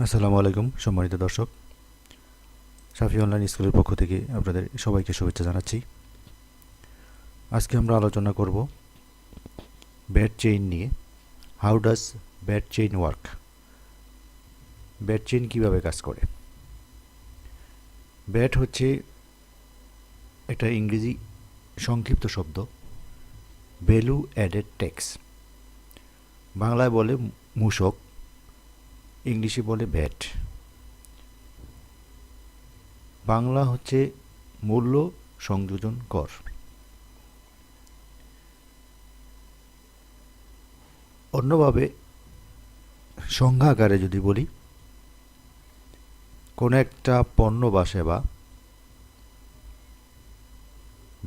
আসসালামু আলাইকুম সম্মানিত দর্শক, শাফি অনলাইন স্কুলের পক্ষ থেকে আপনাদের সবাইকে শুভেচ্ছা জানাচ্ছি। আজকে আমরা আলোচনা করব ব্যাট চেইন নিয়ে। How does bat chain work? Bat chain কীভাবে কাজ করে? ব্যাট হচ্ছে একটা ইংরেজি সংক্ষিপ্ত শব্দ, ভ্যালু অ্যাডেড ট্যাক্স। বাংলায় বলে মূসক, ইংলিশে বলে ব্যাট। বাংলা হচ্ছে মূল্য সংযোজন কর। অন্যভাবে সংজ্ঞা আকারে যদি বলি, কোনো একটা পণ্য বা সেবা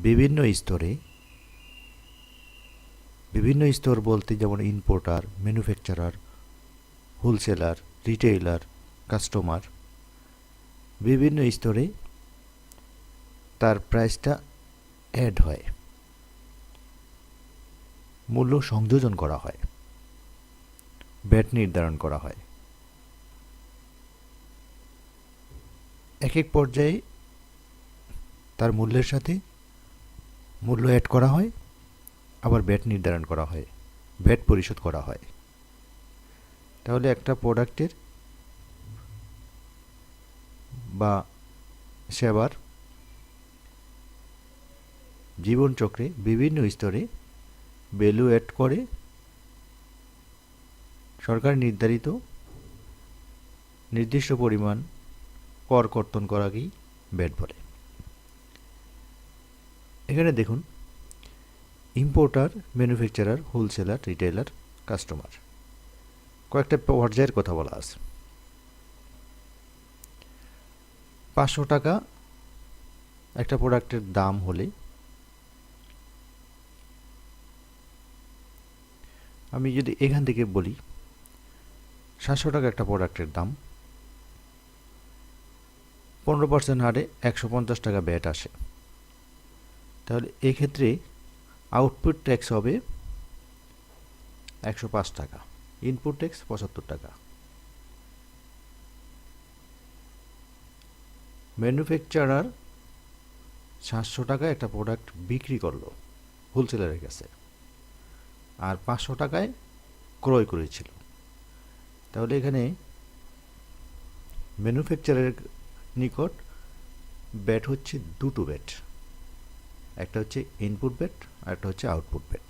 বিভিন্ন স্তর বলতে যেমন importer, manufacturer, wholesaler, retailer, customer, বিভিন্ন স্তরে তার প্রাইসটা অ্যাড হয়, মূল্য সংযোজন করা হয়, ব্যাট নির্ধারণ করা হয়। এক এক পর্যায়ে তার মূল্যের সাথে মূল্য অ্যাড করা হয়, আবার ব্যাট নির্ধারণ করা হয়, ব্যাট পরিশোধ করা হয়। তাহলে একটা প্রোডাক্টের বা সেবার জীবনচক্রে বিভিন্ন স্তরে ভ্যালু অ্যাড করে সরকার নির্ধারিত নির্দিষ্ট পরিমাণ কর কর্তন করাকেই ব্যাট বলে। এখানে দেখুন, importer, manufacturer, wholesaler, retailer, customer, কয়েকটা পর্যায়ের কথা বলা আছে। 500 টাকা একটা প্রোডাক্টের দাম হলে আমি যদি এখান থেকে বলি 700 টাকা একটা প্রোডাক্টের দাম, 15% হারে 150 টাকা ব্যাট আসে। তাহলে এক্ষেত্রে আউটপুট ট্যাক্স হবে 105 টাকা, ইনপুট ট্যাক্স 75 টাকা। ম্যানুফ্যাকচারার 700 টাকা একটা প্রোডাক্ট বিক্রি করলো হোলসেলারের কাছে, আর 500 টাকায় ক্রয় করেছিল। তাহলে এখানে ম্যানুফ্যাকচারের নিকট ব্যাট হচ্ছে দুটো ব্যাট, একটা হচ্ছে ইনপুট ব্যাট আর একটা হচ্ছে আউটপুট ব্যাট।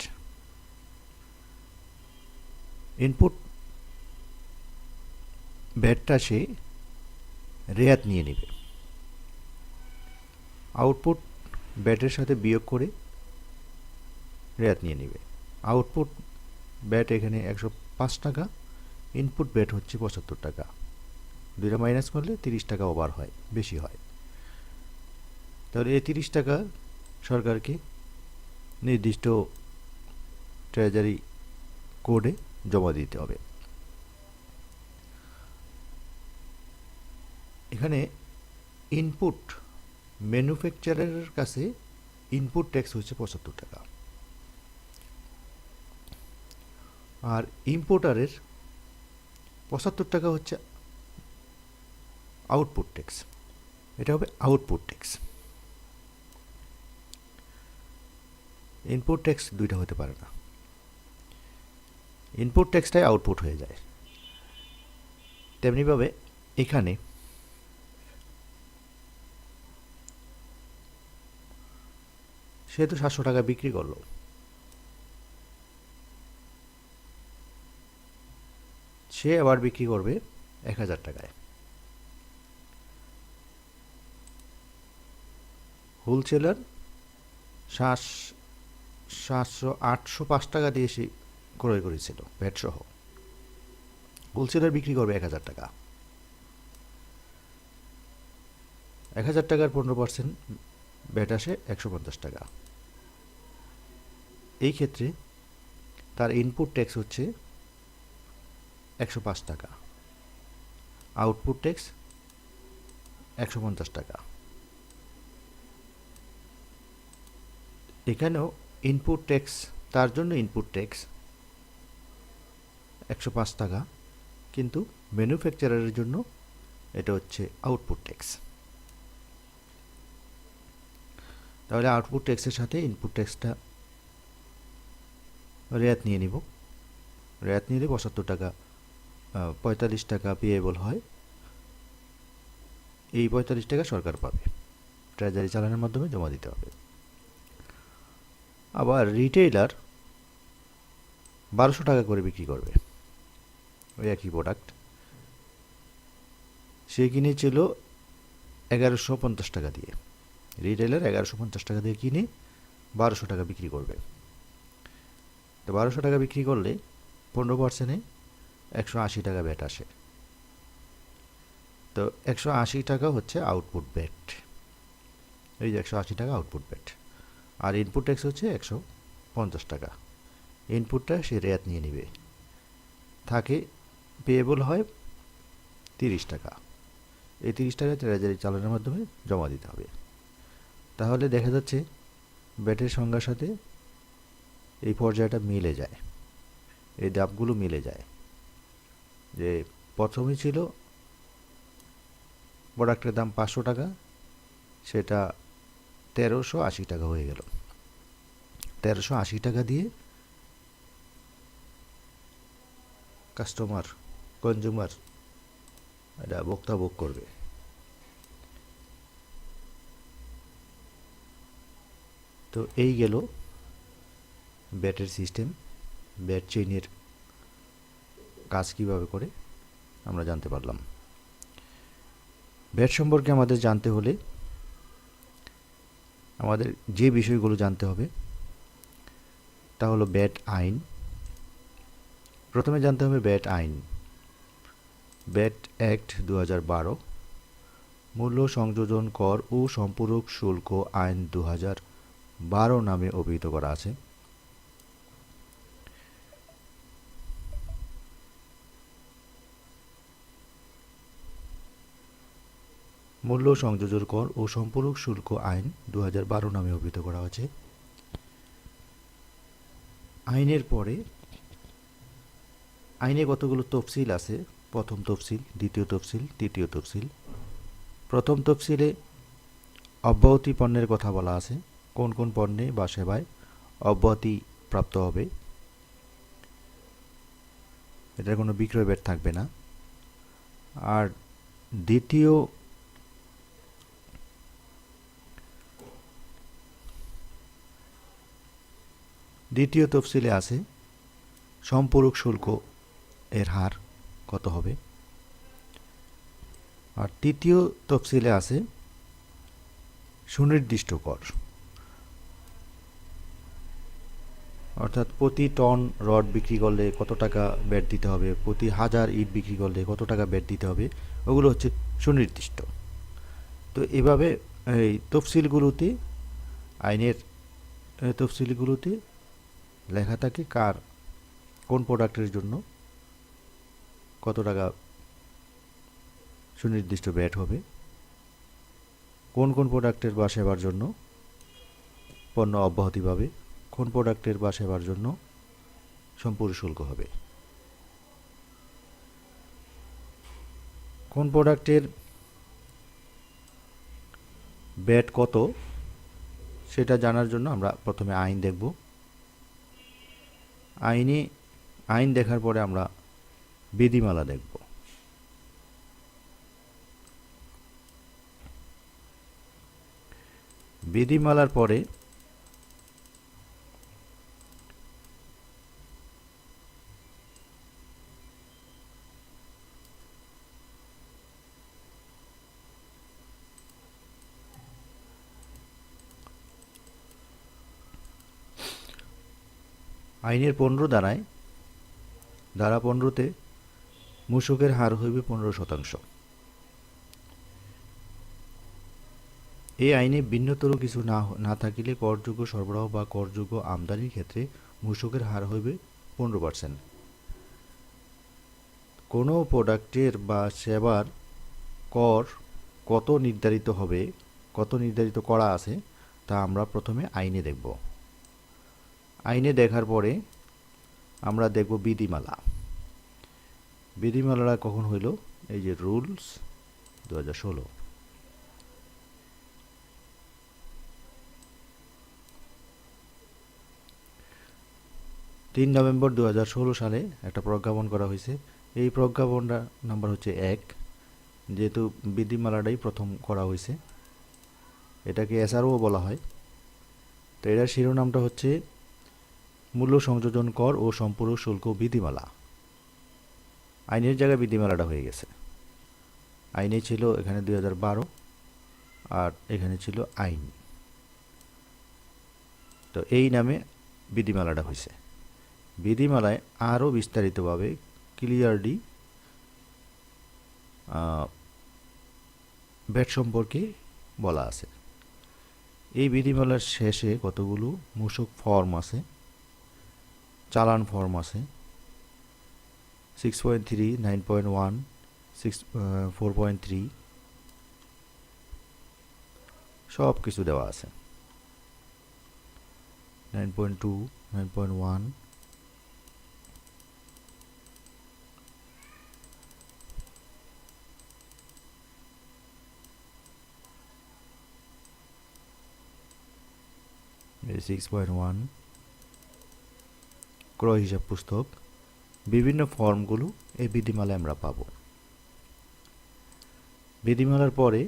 ইনপুট ব্যাটটা সে রেয়াত নিয়ে নেবে, আউটপুট ব্যাটের সাথে বিয়োগ করে রেয়াত নিয়ে নেবে। আউটপুট ব্যাট এখানে 105 টাকা, ইনপুট ব্যাট হচ্ছে 75 টাকা। দুইটা মাইনাস করলে 30 টাকা ওভার হয়, বেশি হয়। তাহলে এই 30 টাকা সরকারকে নির্দিষ্ট ট্রেজারি কোডে জমা দিতে হবে। এখানে ইনপুট ম্যানুফ্যাকচারারের কাছে ইনপুট ট্যাক্স হচ্ছে 75 টাকা, আর ইম্পোর্টারের 75 টাকা হচ্ছে আউটপুট ট্যাক্স। এটা হবে আউটপুট ট্যাক্স। ইনপুট ট্যাক্স দুইটা হতে পারে না, ইনপুট ট্যাক্সটাই আউটপুট হয়ে যায়। তেমনিভাবে এখানে সে তো 700 টাকা বিক্রি করলো, সে আবার বিক্রি করবে 1000 টাকায়। হোলসেলার 805 টাকা দিয়ে সে ক্রয় করেছিল ভ্যাট সহ, হোলসেলার বিক্রি করবে 1000 টাকা। 1000 টাকার 15% ভ্যাট আসে 150 টাকা। এই ক্ষেত্রে তার ইনপুট ট্যাক্স হচ্ছে 105 টাকা, আউটপুট ট্যাক্স 150 টাকা। এখানেও ইনপুট ট্যাক্স, তার জন্য ইনপুট ট্যাক্স 105 টাকা, কিন্তু ম্যানুফ্যাকচারারের জন্য এটা হচ্ছে আউটপুট ট্যাক্স। তাহলে আউটপুট ট্যাক্সের সাথে ইনপুট ট্যাক্সটা রেয়াত নিয়ে নিব। রেয়াত নিলে ৭৫ টাকা ৪৫ টাকা পেয়েবল হয়। এই ৪৫ টাকা সরকার পাবে, ট্রেজারি চালানের মাধ্যমে জমা দিতে হবে। আবার রিটেইলার ১২০০ টাকা করে বিক্রি করবে ওই একই প্রোডাক্ট। সে কিনেছিল ১১৫০ টাকা দিয়ে। রিটেইলার ১১৫০ টাকা দিয়ে কিনে ১২০০ টাকা বিক্রি করবে। তো ১২০০ টাকা বিক্রি করলে ১৫%-এ ১৮০ টাকা ব্যাট আসে। তো ১৮০ টাকা হচ্ছে আউটপুট ব্যাট। এই যে ১৮০ টাকা আউটপুট ব্যাট। আর ইনপুট ট্যাক্স হচ্ছে ১৫০ টাকা। ইনপুটটা সে রেয়াত নিয়ে নেবে। থাকে পেয়েবল হয় ৩০ টাকা। এই ৩০ টাকা ট্রেজারি চালানোর মাধ্যমে জমা দিতে হবে। তাহলে দেখা যাচ্ছে ব্যাটের সংজ্ঞার সাথে এই পর্যায়টা মিলে যায়, এই ধাপগুলো মিলে যায়। যে প্রথমে ছিল প্রোডাক্টের দাম ৫০০ টাকা, সেটা ১৩৮০ টাকা হয়ে গেল। ১৩৮০ টাকা দিয়ে কাস্টমার, কনজিউমার এটা ভোক্তা ভোগ করবে। তো এই গেল ব্যাটের সিস্টেম। ব্যাট চেইনের কাজ কীভাবে করে আমরা জানতে পারলাম। ব্যাট সম্পর্কে আমাদের জানতে হলে আমাদের যে বিষয়গুলো জানতে হবে তা হলো ব্যাট আইন। প্রথমে জানতে হবে ব্যাট আইন। ব্যাট অ্যাক্ট ২০১২, মূল্য সংযোজন কর ও সম্পূরক শুল্ক আইন ২০১২ নামে অভিহিত করা আছে। মূল্য সংযোজন কর ও সম্পূরক শুল্ক আইন ২০১২ নামে অভিহিত করা হয়েছে। আইনের পরে আইনে কতগুলো তফসিল আছে। প্রথম তফসিল, দ্বিতীয় তফসিল, তৃতীয় তফসিল। প্রথম তফসিলে অব্যাহতি পণ্যের কথা বলা আছে, কোন কোন পণ্যে বা সেবায় অব্যাহতি প্রাপ্ত হবে, এটার কোনো বিক্রয় ব্যাট থাকবে না। আর দ্বিতীয় তফসিলে আছে সম্পূরক শুল্ক এর হার কত হবে। আর তৃতীয় তফসিলে আছে সুনির্দিষ্ট কর, অর্থাৎ প্রতি টন রড বিক্রি করলে কত টাকা ব্যাট দিতে হবে, প্রতি ১০০০ ইট বিক্রি করলে কত টাকা ব্যাট দিতে হবে, ওগুলো হচ্ছে সুনির্দিষ্ট। তো এভাবে এই তফসিলগুলোতে, আইনের তফসিলগুলোতে লেখা থাকে কোন প্রোডাক্টের জন্য কত টাকা সুনির্দিষ্ট ব্যাট হবে, কোন কোন প্রোডাক্টের বা সেবার জন্য পণ্য অব্যাহতি পাবে, কোন প্রোডাক্টের বা সেবার জন্য সম্পূরক শুল্ক হবে। কোন প্রোডাক্টের ব্যাট কত সেটা জানার জন্য আমরা প্রথমে আইন দেখব। আইন দেখার পরে আমরা বিধিমালা দেখব। বিধিমালার পরে আইনের ১৫ ধারায়, ধারা ১৫-তে মূসকের হার হইবে ১৫%। এই আইনে ভিন্নতর কিছু না থাকিলে করযোগ্য সরবরাহ বা করযোগ্য আমদানির ক্ষেত্রে মূসকের হার হইবে ১৫%। কোনো প্রোডাক্টের বা সেবার কর কত নির্ধারিত করা আছে তা আমরা প্রথমে আইনে দেখব। আইনে দেখার পরে আমরা দেখব বিধিমালা। বিধিমালাটা কখন হইল? এই যে রুলস 2016। 3 নভেম্বর 2016 সালে একটা প্রজ্ঞাপন করা হয়েছে। এই প্রজ্ঞাপনটা নাম্বার হচ্ছে 1, যেহেতু বিধিমালাটাই প্রথম করা হয়েছে। এটাকে এসআরও বলা হয়। তো এটার শিরোনামটা হচ্ছে মূল্য সংযোজন কর ও সম্পূরক শুল্ক বিধিমালা। আইনের জায়গায় বিধিমালাটা হয়ে গেছে। আইনে ছিল এখানে 2012, আর এখানে ছিল আইন। তো এই নামে বিধিমালাটা হয়েছে। বিধিমালায় আরও বিস্তারিতভাবে ক্লিয়ারলি ভ্যাট সম্পর্কে বলা আছে। এই বিধিমালার শেষে কতগুলো মূসক ফর্ম আছে, চালান ফর্ম আছে, 6.3, 9.1, 4.3 সব কিছু দেওয়া আছে। 9.2, 9.1 6.1 ক্রয় হিসাব পুস্তক, বিভিন্ন ফর্মগুলো এই বিধিমালায় আমরা পাব। বিধিমালার পরে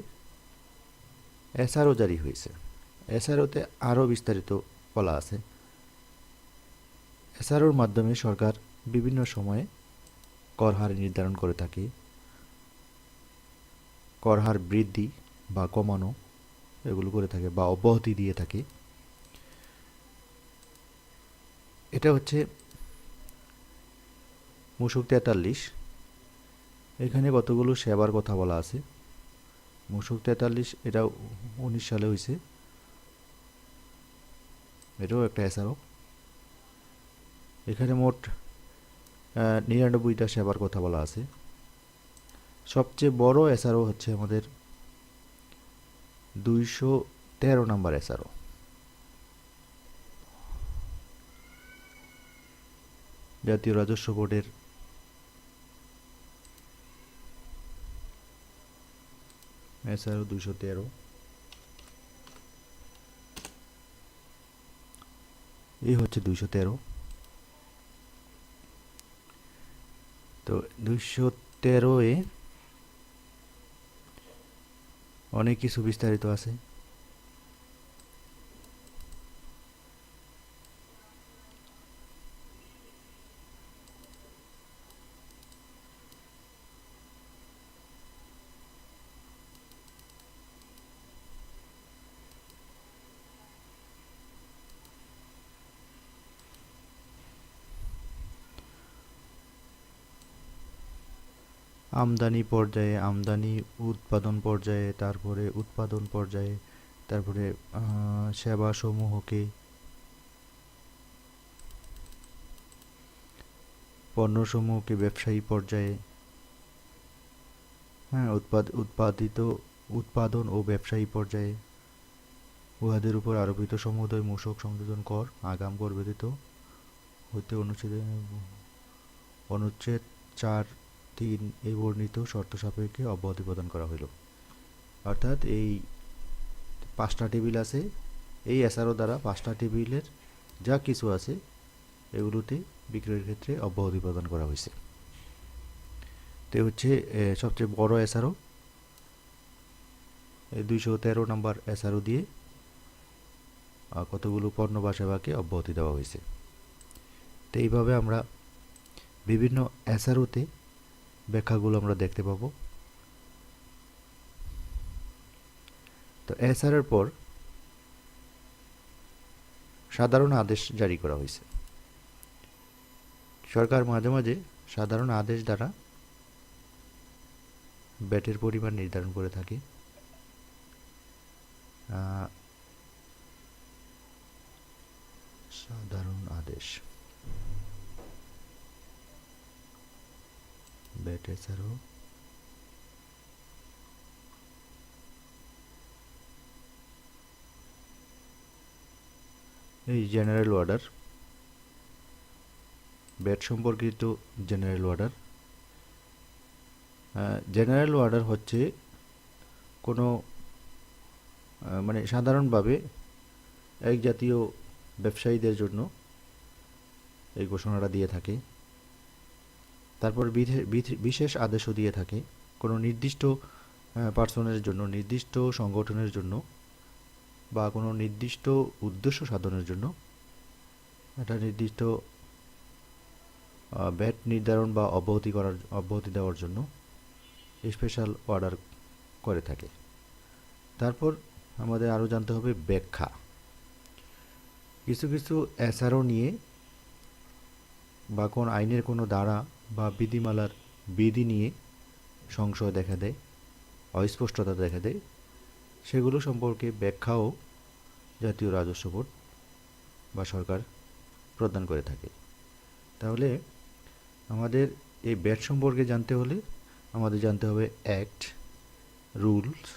এসআরও জারি হয়েছে। এসআরওতে আরও বিস্তারিত বলা আছে। এসআরওর মাধ্যমে সরকার বিভিন্ন সময়ে কর হার নির্ধারণ করে থাকে। কর হার বৃদ্ধি বা কমানো এগুলো করে থাকে, বা অব্যাহতি দিয়ে থাকে। এটা হচ্ছে মূসক 43। এখানে কতগুলো সেবার কথা বলা আছে। মূসক 43 এটা 19 সালে হয়েছে। এটাও একটা এসআরও। এখানে মোট 99টা সেবার কথা বলা আছে। সবচেয়ে বড় এসআরও হচ্ছে আমাদের 213 নাম্বার এসআরও। জাতীয় রাজস্ব বোর্ডের এসআরও 213। এই হচ্ছে 213। তো 213-এ অনেক কিছু বিস্তারিত আছে। আমদানি পর্যায়ে, আমদানি উৎপাদন পর্যায়ে, তারপরে উৎপাদন পর্যায়ে, তারপরে সেবাসমূহকে, পণ্যসমূহকে ব্যবসায়ী পর্যায়ে, হ্যাঁ, উৎপাদন ও ব্যবসায়ী পর্যায়ে উহাদের উপর আরোপিত সমুদয় মূসক সংযোজন কর আগাম কর ব্যতীত হইতে অনুচ্ছেদ 4(3) এই বর্ণিত শর্ত সাপেক্ষে অব্যাহতি প্রদান করা হইল। অর্থাৎ এই 5টা টেবিল আছে। এই এসআরও দ্বারা 5টা টেবিলের যা কিছু আছে এগুলোতে বিক্রয়ের ক্ষেত্রে অব্যাহতি প্রদান করা হয়েছে। তো হচ্ছে সবচেয়ে বড় এসআরও। 213 নাম্বার এসআরও দিয়ে কতগুলো পণ্য বা সেবাকে অব্যাহতি দেওয়া হয়েছে। তো এইভাবে আমরা বিভিন্ন এসআরওতে ব্যাখ্যাগুলো আমরা দেখতে পাবো। তো এসআরের পর সাধারণ আদেশ জারি করা হয়েছে। সরকার মাঝে মাঝে সাধারণ আদেশ দ্বারা ভ্যাটের পরিমাণ নির্ধারণ করে থাকে। সাধারণ আদেশ ভ্যাট এসআরও এই জেনারেল অর্ডার, ভ্যাট সম্পর্কিত জেনারেল অর্ডার জেনারেল অর্ডার হচ্ছে কোনো মানে সাধারণভাবে এক জাতীয় ব্যবসায়ীদের জন্য এই ঘোষণাটা দিয়ে থাকে। তারপর বিশেষ আদেশও দিয়ে থাকে কোনো নির্দিষ্ট পার্সনের জন্য, নির্দিষ্ট সংগঠনের জন্য বা কোনো নির্দিষ্ট উদ্দেশ্য সাধনের জন্য একটা নির্দিষ্ট ব্যাট নির্ধারণ বা অব্যাহতি দেওয়ার জন্য স্পেশাল অর্ডার করে থাকে। তারপর আমাদের আরও জানতে হবে ব্যাখ্যা। কিছু কিছু এসআরও নিয়ে বা কোন আইনের কোনো ধারা বা বিধিমালার বিধি নিয়ে সংশয় দেখা দেয়, অস্পষ্টতা দেখা দেয়, সেগুলো সম্পর্কে ব্যাখ্যাও জাতীয় রাজস্ব বোর্ড বা সরকার প্রদান করে থাকে। তাহলে আমাদের এই ব্যাট সম্পর্কে জানতে হলে আমাদের জানতে হবে অ্যাক্ট, রুলস,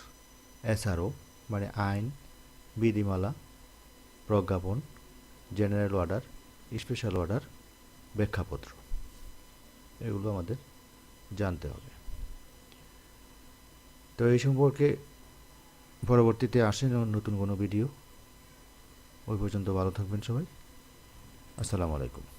এসআরও মানে আইন, বিধিমালা, প্রজ্ঞাপন, জেনারেল অর্ডার, স্পেশাল অর্ডার, ব্যাখ্যাপত্র, এগুলো আমাদের জানতে হবে। তো এই সম্পর্কে পরবর্তীতে আসেন নতুন কোনো ভিডিও। ওই পর্যন্ত ভালো থাকবেন সবাই। আসসালামু আলাইকুম।